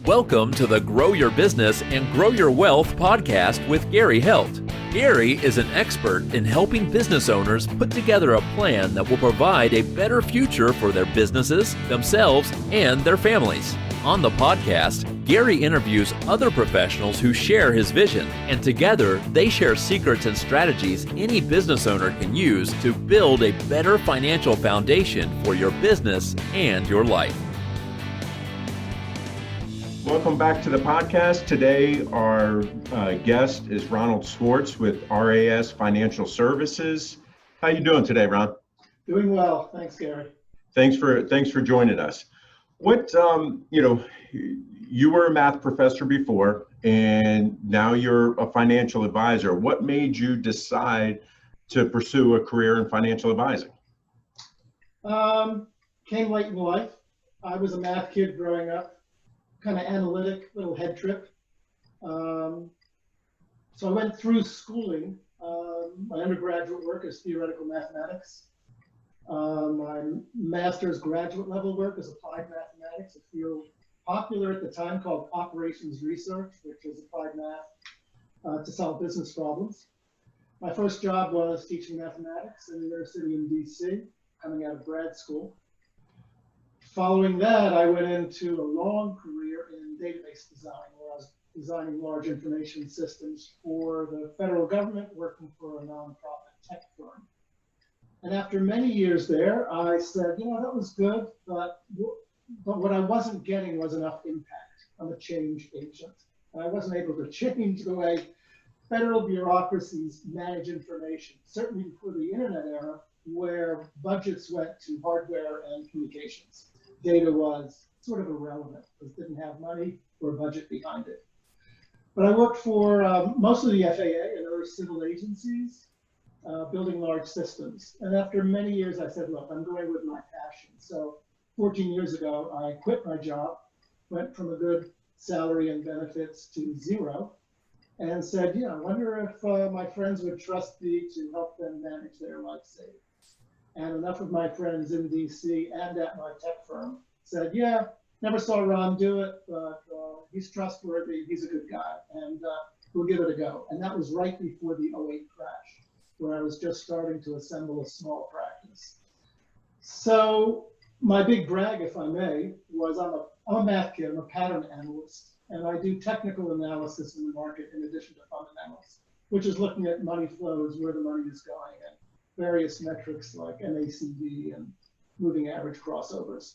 Welcome to the Grow Your Business and Grow Your Wealth podcast with Gary Heldt. Gary is an expert in helping business owners put together a plan that will provide a better future for their businesses, themselves, and their families. On the podcast, Gary interviews other professionals who share his vision, and together they share secrets and strategies any business owner can use to build a better financial foundation for your business and your life. Welcome back to the podcast. Today, our guest is Ron Schwarz with RAS Financial Services. How you doing today, Ron? Doing well, thanks, Gary. Thanks for joining us. What you were a math professor before, and now you're a financial advisor. What made you decide to pursue a career in financial advising? Came late in life. I was a math kid growing up. Kind of analytic, little head trip. So I went through schooling. My undergraduate work is theoretical mathematics. My master's graduate level work is applied mathematics, a field popular at the time called operations research, which is applied math to solve business problems. My first job was teaching mathematics in the university in DC, coming out of grad school. Following that, I went into a long career in database design, where I was designing large information systems for the federal government, working for a nonprofit tech firm. And after many years there, I said, that was good, but what I wasn't getting was enough impact. I'm a change agent. And I wasn't able to change the way federal bureaucracies manage information, certainly before the internet era, where budgets went to hardware and communications. Data was sort of irrelevant because it didn't have money or budget behind it. But I worked for mostly the FAA and other civil agencies, building large systems. And after many years, I said, look, I'm going with my passion. So 14 years ago, I quit my job, went from a good salary and benefits to zero, and said, I wonder if my friends would trust me to help them manage their life savings. And enough of my friends in DC and at my tech firm said, never saw Ron do it, but he's trustworthy, he's a good guy, and we'll give it a go. And that was right before the '08 crash, where I was just starting to assemble a small practice. So my big brag, if I may, was I'm a math kid, I'm a pattern analyst, and I do technical analysis in the market in addition to fundamentals, which is looking at money flows, where the money is going, and various metrics like MACD and moving average crossovers.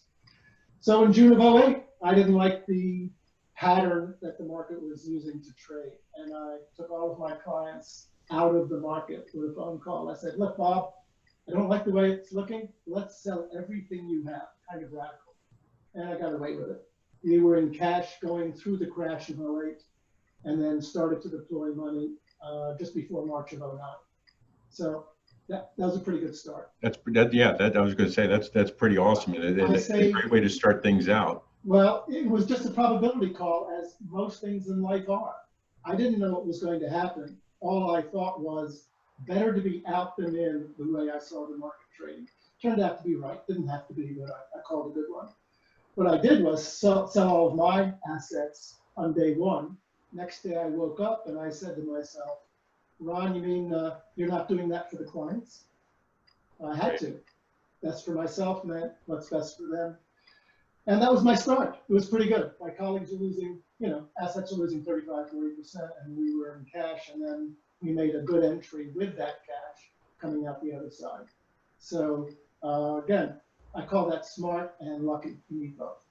So in June of '08, I didn't like the pattern that the market was using to trade. And I took all of my clients out of the market with a phone call. I said, look, Bob, I don't like the way it's looking. Let's sell everything you have, kind of radical. And I got away with it. We were in cash going through the crash of '08 and then started to deploy money just before March of '09. So that was a pretty good start. I was going to say that's pretty awesome, and a great way to start things out. Well, it was just a probability call, as most things in life are. I didn't know what was going to happen. All I thought was better to be out than in, the way I saw the market trading. Turned out to be right. Didn't have to be, but I called a good one. What I did was sell all of my assets on day one. Next day I woke up and I said to myself, Ron, you mean you're not doing that for the clients? I had to. Best for myself meant what's best for them. And that was my start. It was pretty good. My colleagues were losing, assets were losing 35, 40%, and we were in cash. And then we made a good entry with that cash coming out the other side. So again, I call that smart and lucky. You need both.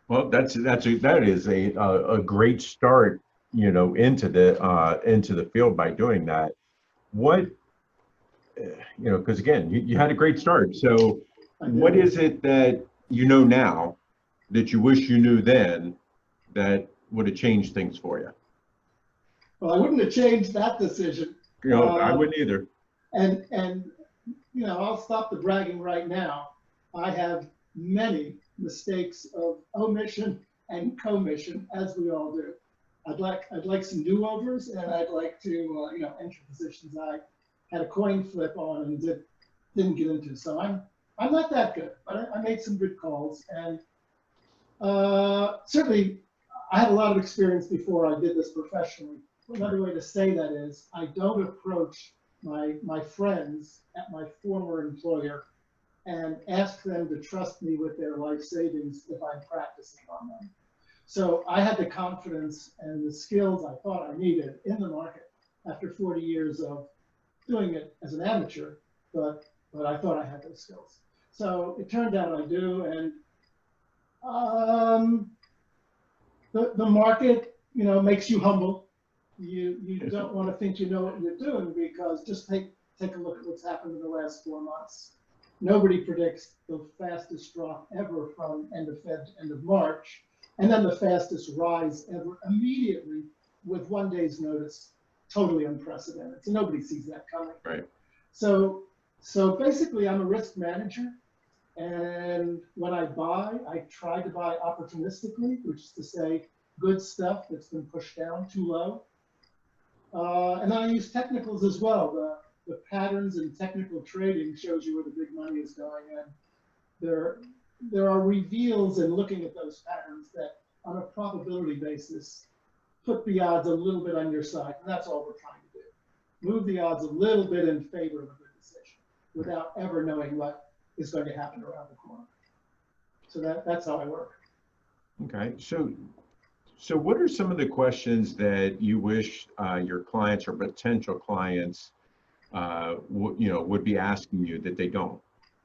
Well, that is a great start, into the field by doing that. What, because again, you had a great start. So what is it that now that you wish you knew then that would have changed things for you? Well, I wouldn't have changed that decision. I wouldn't either. And I'll stop the bragging right now. I have many mistakes of omission and commission, as we all do. I'd like some do-overs, and I'd like to enter positions I had a coin flip on and didn't get into. So I'm not that good, but I made some good calls, and certainly I had a lot of experience before I did this professionally. Another way to say that is I don't approach my friends at my former employer and ask them to trust me with their life savings if I'm practicing on them. So I had the confidence and the skills I thought I needed in the market after 40 years of doing it as an amateur, but I thought I had those skills. So it turned out I do, and the market, makes you humble. You don't want to think you know what you're doing, because just take a look at what's happened in the last 4 months. Nobody predicts the fastest drop ever from end of Feb to end of March, and then the fastest rise ever immediately with 1 day's notice. Totally unprecedented. So nobody sees that coming. Right. So basically, I'm a risk manager, and when I buy, I try to buy opportunistically, which is to say, good stuff that's been pushed down too low. And then I use technicals as well. The patterns in technical trading shows you where the big money is going, and there are reveals in looking at those patterns that, on a probability basis, put the odds a little bit on your side, and that's all we're trying to do. Move the odds a little bit in favor of a good decision without ever knowing what is going to happen around the corner. So that's how I work. Okay, so what are some of the questions that you wish your clients or potential clients would be asking you that they don't?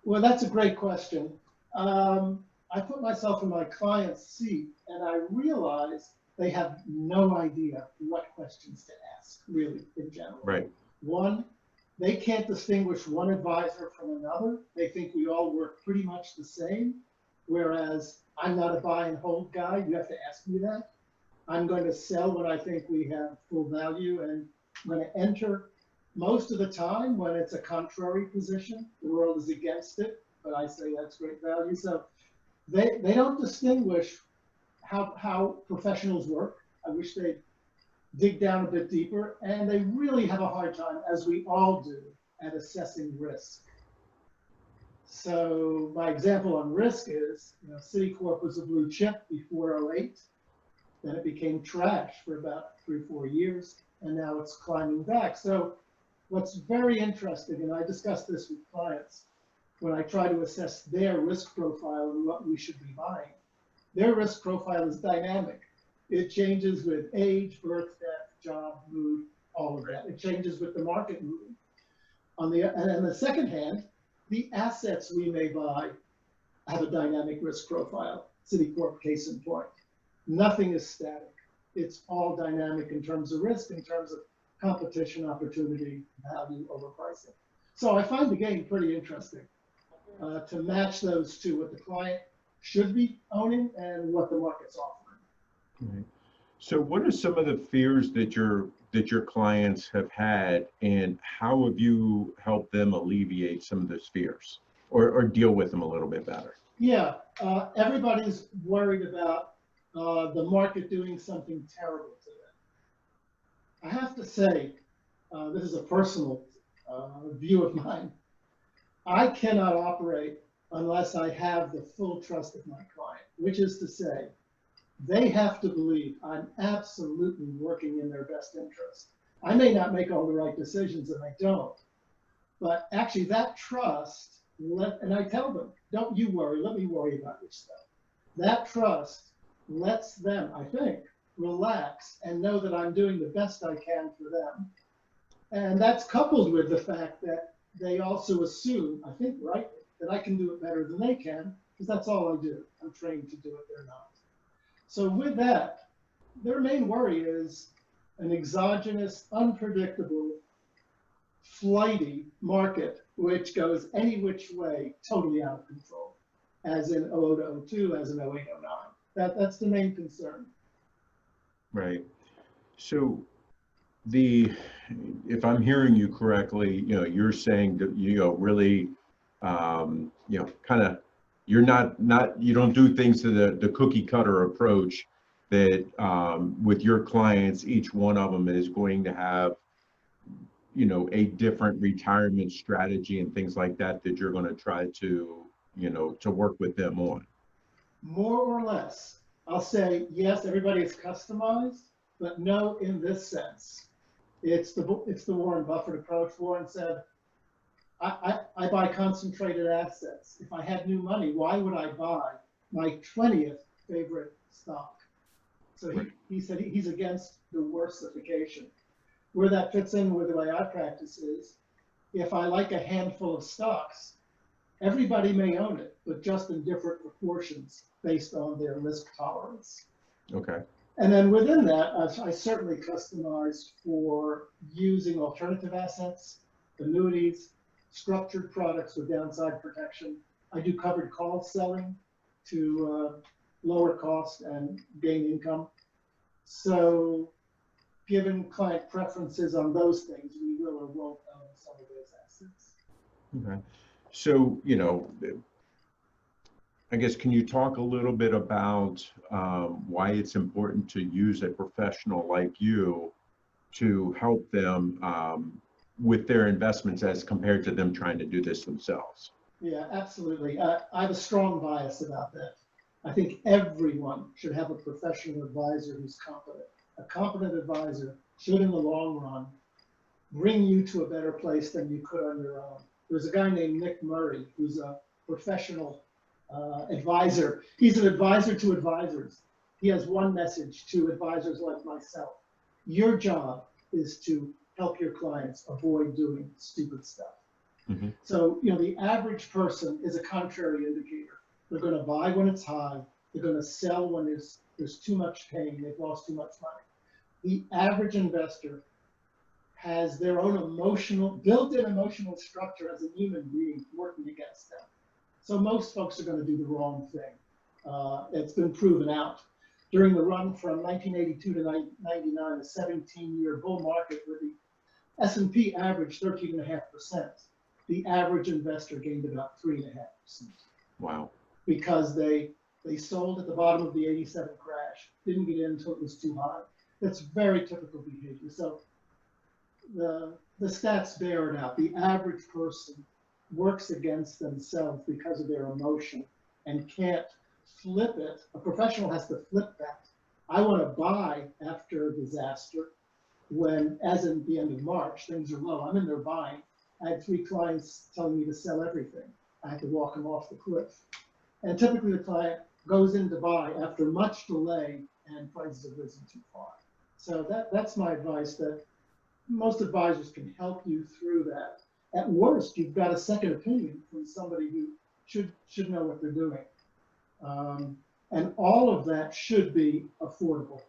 Well, that's a great question. I put myself in my client's seat, and I realize they have no idea what questions to ask, really, in general. Right. One, they can't distinguish one advisor from another. They think we all work pretty much the same, whereas I'm not a buy and hold guy. You have to ask me that. I'm going to sell when I think we have full value, and I'm going to enter most of the time when it's a contrary position. The world is against it, but I say that's great value. So they don't distinguish how professionals work. I wish they'd dig down a bit deeper, and they really have a hard time, as we all do, at assessing risk. So my example on risk is, Citicorp was a blue chip before '08. Then it became trash for about 3 or 4 years, and now it's climbing back. So what's very interesting, and I discuss this with clients when I try to assess their risk profile and what we should be buying. Their risk profile is dynamic. It changes with age, birth, death, job, mood, all of that. It changes with the market moving. On the second hand, the assets we may buy have a dynamic risk profile. Citicorp, case in point. Nothing is static. It's all dynamic in terms of risk, in terms of competition, opportunity, value, overpricing. So I find the game pretty interesting to match those two, what the client should be owning and what the market's offering. Right. So what are some of the fears that your clients have had, and how have you helped them alleviate some of those fears or deal with them a little bit better? Yeah, everybody's worried about the market doing something terrible to them. I have to say, this is a personal view of mine. I cannot operate unless I have the full trust of my client, which is to say, they have to believe I'm absolutely working in their best interest. I may not make all the right decisions, and I don't, but actually that trust, and I tell them, don't you worry, let me worry about your stuff. That trust lets them, I think, relax and know that I'm doing the best I can for them. And that's coupled with the fact that they also assume, I think rightly, that I can do it better than they can, because that's all I do. I'm trained to do it, they're not. So with that, their main worry is an exogenous, unpredictable, flighty market, which goes any which way, totally out of control, as in 2000 to 2002, as in 2008, 2009. That's the main concern. Right. So if I'm hearing you correctly, you're saying that, really, kind of, you don't do things to the cookie cutter approach that with your clients, each one of them is going to have, a different retirement strategy and things like that you're going to try to, to work with them on. More or less. I'll say, yes, everybody is customized, but no, in this sense. It's the Warren Buffett approach. Warren said, I buy concentrated assets. If I had new money, why would I buy my 20th favorite stock? So he said he's against diversification. Where that fits in with the way I practice is, if I like a handful of stocks, everybody may own it, but just in different proportions based on their risk tolerance. Okay. And then within that, I certainly customize for using alternative assets, annuities, structured products with downside protection. I do covered call selling to lower cost and gain income. So given client preferences on those things, we will or won't own some of those assets. Okay. So, I guess, can you talk a little bit about why it's important to use a professional like you to help them with their investments as compared to them trying to do this themselves? Yeah, absolutely. I have a strong bias about that. I think everyone should have a professional advisor who's competent. A competent advisor should, in the long run, bring you to a better place than you could on your own. There's a guy named Nick Murray who's a professional advisor. He's an advisor to advisors. He has one message to advisors like myself. Your job is to help your clients avoid doing stupid stuff. Mm-hmm. So, the average person is a contrary indicator. They're going to buy when it's high. They're going to sell when there's too much pain. They've lost too much money. The average investor has their own built-in emotional structure as a human being working against them. So most folks are going to do the wrong thing. It's been proven out. During the run from 1982 to 1999, a 17-year bull market where the S&P averaged 13.5%, the average investor gained about 3.5%. Wow. Because they sold at the bottom of the 87 crash, didn't get in until it was too high. That's very typical behavior. So the stats bear it out. The average person works against themselves because of their emotion and can't flip it. A professional has to flip that. I want to buy after a disaster when, as in the end of March, things are low. I'm in there buying. I had 3 clients telling me to sell everything. I had to walk them off the cliff. And typically the client goes in to buy after much delay and prices have risen too far. So that's my advice, that most advisors can help you through that. At worst, you've got a second opinion from somebody who should know what they're doing. And all of that should be affordable.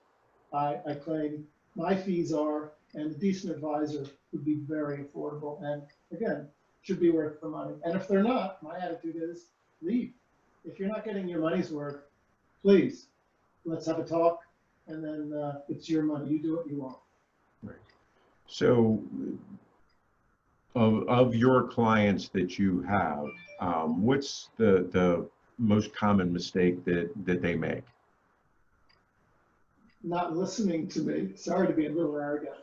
I claim my fees are, and a decent advisor would be very affordable. And again, should be worth the money. And if they're not, my attitude is leave. If you're not getting your money's worth, please, let's have a talk. And then it's your money. You do what you want. Right. So of your clients that you have, what's the most common mistake that they make? Not listening to me. Sorry to be a little arrogant.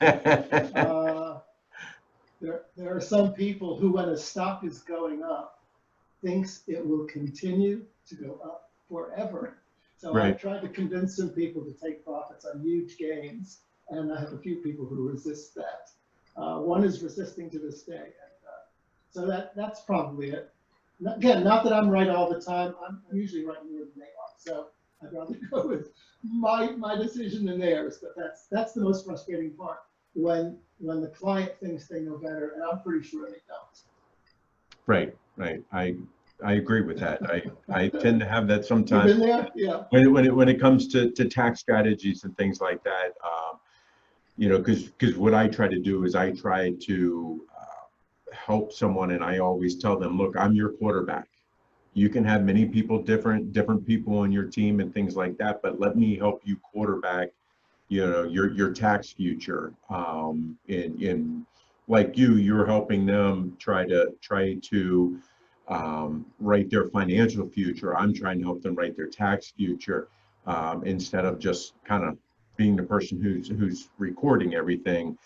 There are some people who, when a stock is going up, thinks it will continue to go up forever. So right. I tried to convince some people to take profits on huge gains, and I have a few people who resist that. One is resisting to this day. And, so that's probably it. Again, not that I'm right all the time. I'm usually right more than they are. So I'd rather go with my decision than theirs. But that's the most frustrating part, when the client thinks they know better, and I'm pretty sure they don't. Right. I agree with that. I tend to have that sometimes. You've been there? Yeah. When it comes to tax strategies and things like that, because what I try to do is I try to help someone, and I always tell them, look, I'm your quarterback. You can have many people, different people on your team and things like that, but let me help you quarterback, your tax future. In like you're helping them try to write their financial future. I'm trying to help them write their tax future, instead of just kind of being the person who's recording everything.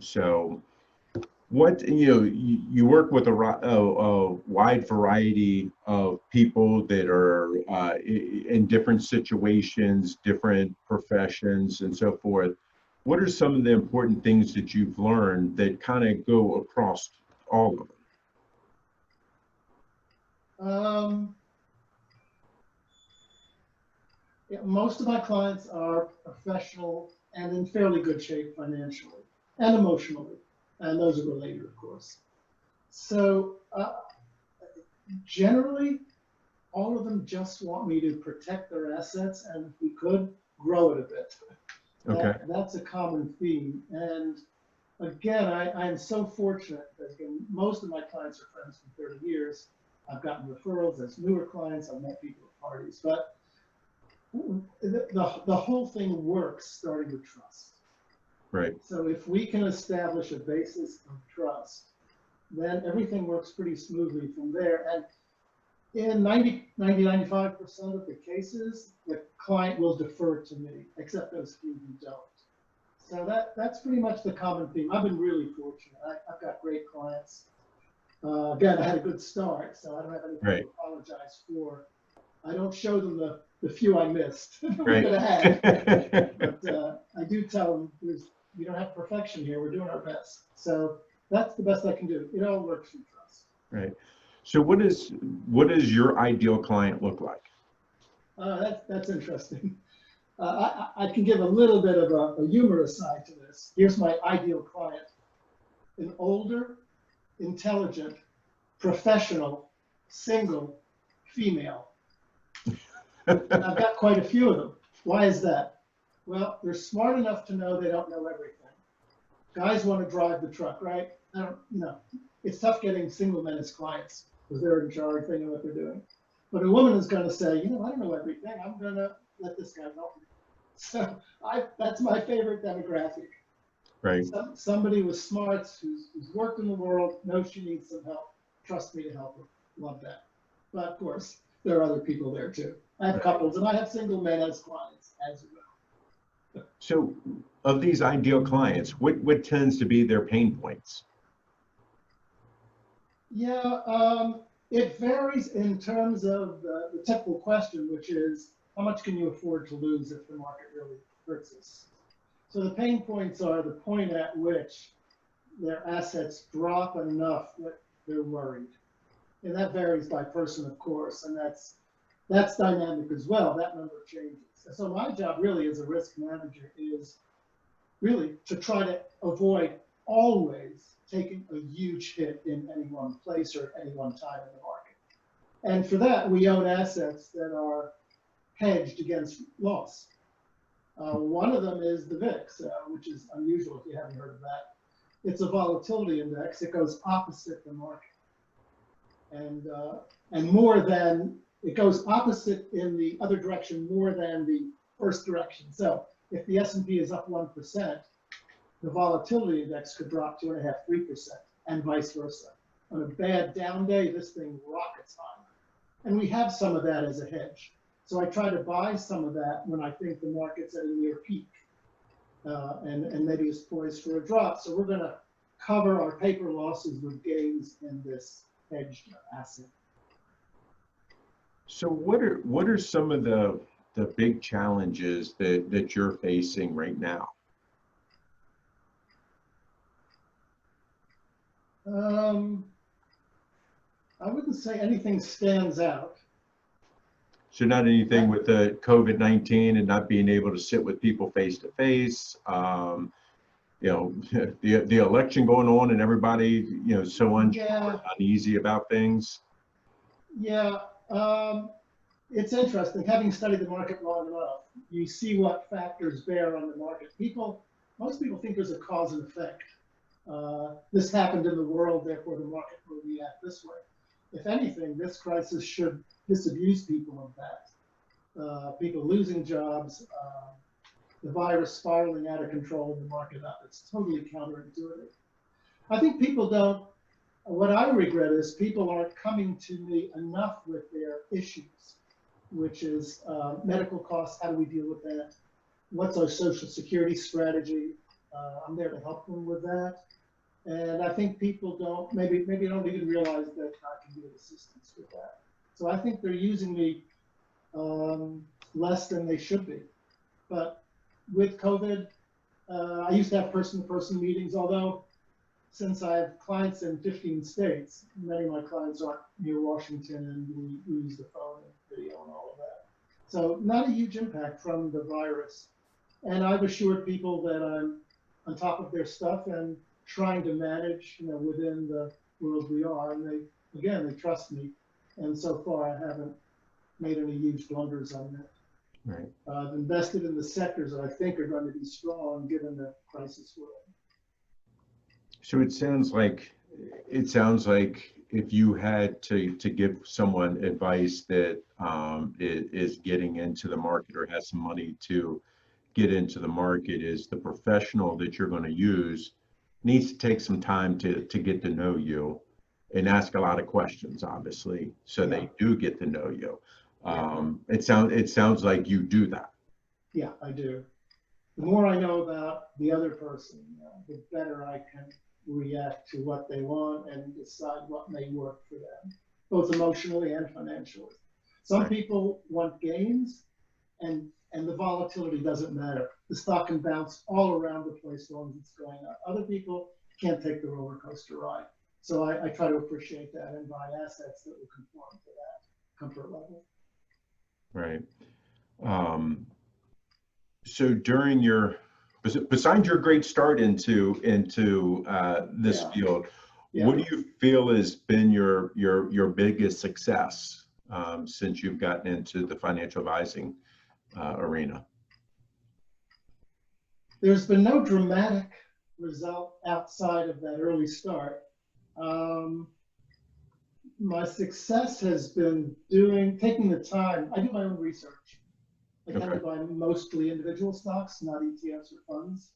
So What, you work with a wide variety of people that are in different situations, different professions, and so forth. What are some of the important things that you've learned that kind of go across all of them? Yeah, most of my clients are professional and in fairly good shape financially and emotionally, and those are related, of course. So generally, all of them just want me to protect their assets and, if we could, grow it a bit. Okay. That's a common theme. And again, I am so fortunate that, again, most of my clients are friends for 30 years. I've gotten referrals as newer clients. I've met people at parties. But the whole thing works starting with trust. Right. So if we can establish a basis of trust, then everything works pretty smoothly from there. And in 95% of the cases, the client will defer to me, except those few who don't. So that's pretty much the common theme. I've been really fortunate. I've got great clients. Again, I had a good start, so I don't have anything Right. to apologize for. I don't show them the few I missed that we Right. could have had. But I do tell them we don't have perfection here. We're doing our best. So that's the best I can do. It all works through trust. Right. So what does your ideal client look like? That's interesting. I can give a little bit of a humorous side to this. Here's my ideal client: an older, intelligent, professional, single, female. And I've got quite a few of them. Why is that? Well, they're smart enough to know they don't know everything. Guys want to drive the truck, right? It's tough getting single men as clients because they're in charge, they know what they're doing. But a woman is going to say, I don't know everything. I'm going to let this guy help me. So that's my favorite demographic. Right. Somebody with smarts who's worked in the world, knows she needs some help, trust me to help her. Love that. But of course, there are other people there too. I have couples and I have single men as clients as well. So of these ideal clients, what tends to be their pain points? Yeah, it varies in terms of the typical question, which is, how much can you afford to lose if the market really hurts us? So the pain points are the point at which their assets drop enough that they're worried. And that varies by person, of course, and that's dynamic as well. That number changes. So my job really as a risk manager is really to try to avoid always taking a huge hit in any one place or at any one time in the market. And for that, we own assets that are hedged against loss. One of them is the VIX, which is unusual if you haven't heard of that. It's a volatility index. It goes opposite the market. And more than, it goes opposite in the other direction more than the first direction. So if the S&P is up 1%, the volatility index could drop 2.5%, 3%, and vice versa. On a bad down day, this thing rockets high. And we have some of that as a hedge. So I try to buy some of that when I think the market's at a near peak and maybe is poised for a drop. So we're going to cover our paper losses with gains in this hedged asset. So what are some of the big challenges that you're facing right now? I wouldn't say anything stands out. So not anything with the COVID-19 and not being able to sit with people face to face. The election going on and everybody, so unsure, uneasy about things. Yeah, it's interesting. Having studied the market long enough, you see what factors bear on the market. Most people think there's a cause and effect. This happened in the world, therefore the market will react this way. If anything, this crisis should disabuse people of that. People losing jobs, the virus spiraling out of control and the market up. It's totally counterintuitive. I think what I regret is people aren't coming to me enough with their issues, which is medical costs. How do we deal with that? What's our Social Security strategy? I'm there to help them with that. And I think people don't, maybe don't even realize that I can be of assistance with that. So I think they're using me less than they should be. But with COVID, I used to have person-to-person meetings, although since I have clients in 15 states, many of my clients aren't near Washington, and we use the phone and video and all of that. So not a huge impact from the virus. And I've assured people that I'm on top of their stuff and trying to manage, within the world we are. And they trust me. And so far, I haven't made any huge blunders on that. Right. I've invested in the sectors that I think are going to be strong given the crisis we're in. So it sounds like if you had to give someone advice that is getting into the market or has some money to get into the market, is the professional that you're going to use needs to take some time to get to know you and ask a lot of questions, obviously, so they do get to know you. It sounds like you do that. Yeah, I do. The more I know about the other person, the better I can react to what they want and decide what may work for them, both emotionally and financially. Some people want gains, and the volatility doesn't matter. The stock can bounce all around the place as long as it's going up. Other people can't take the roller coaster ride. So I try to appreciate that and buy assets that will conform to that comfort level. Right. So during besides your great start into this field, what do you feel has been your biggest success since you've gotten into the financial advising arena? There's been no dramatic result outside of that early start. My success has been taking the time. I do my own research. I tend to buy mostly individual stocks, not ETFs or funds.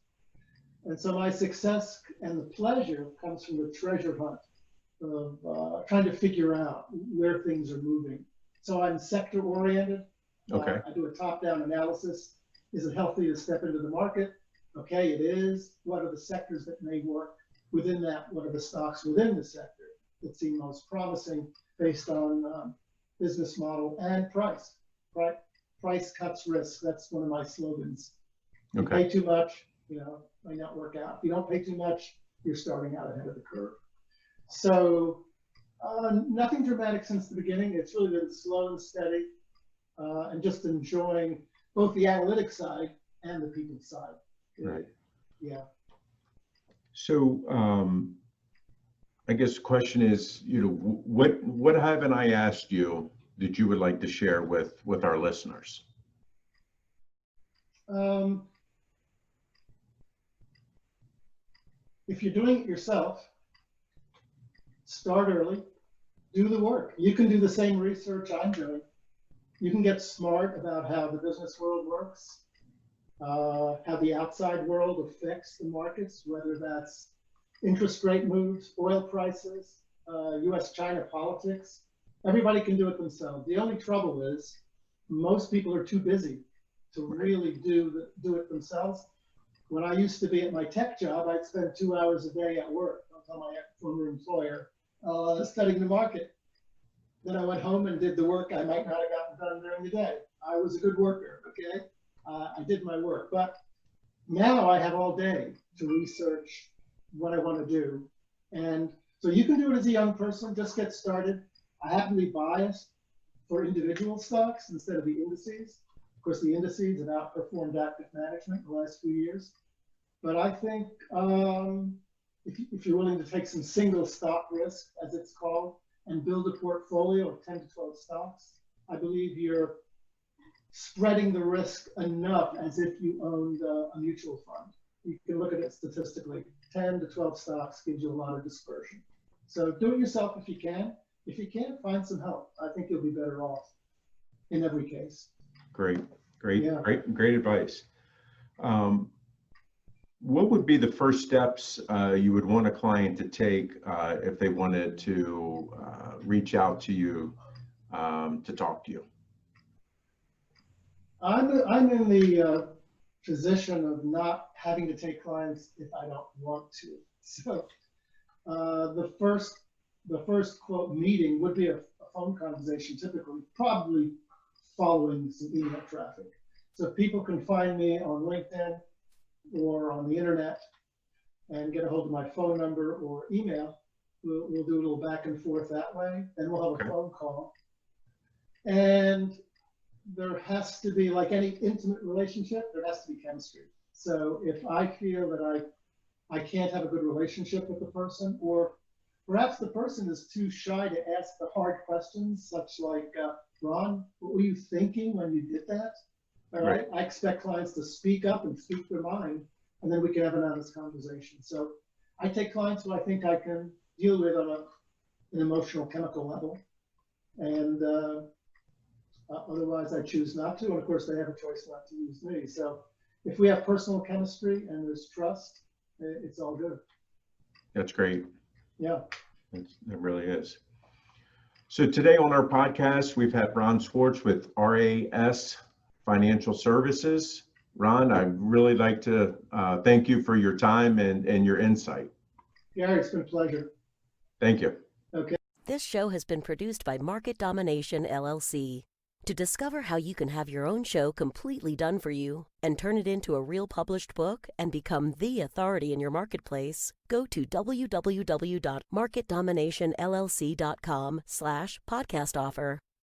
And so my success and the pleasure comes from the treasure hunt of trying to figure out where things are moving. So I'm sector oriented. I do a top-down analysis. Is it healthy to step into the market? Okay, it is. What are the sectors that may work within that? What are the stocks within the sector that seem most promising based on business model and price? Right? Price cuts risk. That's one of my slogans. You pay too much, may not work out. If you don't pay too much, you're starting out ahead of the curve. So nothing dramatic since the beginning. It's really been slow and steady, and just enjoying both the analytic side and the people side. Right. Yeah. So I guess the question is, what haven't I asked you that you would like to share with our listeners? If you're doing it yourself, start early, do the work. You can do the same research I'm doing. You can get smart about how the business world works, how the outside world affects the markets, whether that's interest rate moves, oil prices, US-China politics. Everybody can do it themselves. The only trouble is most people are too busy to really do it themselves. When I used to be at my tech job, I'd spend 2 hours a day at work. I'll tell my former employer, studying the market. Then I went home and did the work I might not have gotten done during the day. I was a good worker, okay? I did my work. But now I have all day to research what I want to do. And so you can do it as a young person, just get started. I happen to be biased for individual stocks instead of the indices. Of course, the indices have outperformed active management in the last few years. But I think if you're willing to take some single stock risk, as it's called, and build a portfolio of 10 to 12 stocks, I believe you're spreading the risk enough as if you owned a mutual fund. You can look at it statistically. 10 to 12 stocks gives you a lot of dispersion. So do it yourself if you can. If you can't, find some help. I think you'll be better off in every case. Great advice. What would be the first steps you would want a client to take if they wanted to reach out to you to talk to you? I'm in the position of not having to take clients if I don't want to. So The first quote meeting would be a phone conversation, typically, probably following some email traffic. So if people can find me on LinkedIn or on the internet and get a hold of my phone number or email, we'll do a little back and forth that way. Then we'll have a phone call. And there has to be, like any intimate relationship, there has to be chemistry. So if I feel that I can't have a good relationship with the person, or perhaps the person is too shy to ask the hard questions, such like, Ron, what were you thinking when you did that? All right. I expect clients to speak up and speak their mind, and then we can have an honest conversation. So I take clients who I think I can deal with on an emotional, chemical level. And otherwise I choose not to. And of course they have a choice not to use me. So if we have personal chemistry and there's trust, it's all good. That's great. Yeah. It really is. So today on our podcast, we've had Ron Schwarz with RAS Financial Services. Ron, I'd really like to thank you for your time and your insight. Gary, it's been a pleasure. Thank you. Okay. This show has been produced by Market Domination, LLC. To discover how you can have your own show completely done for you and turn it into a real published book and become the authority in your marketplace, go to www.marketdominationllc.com/podcast offer.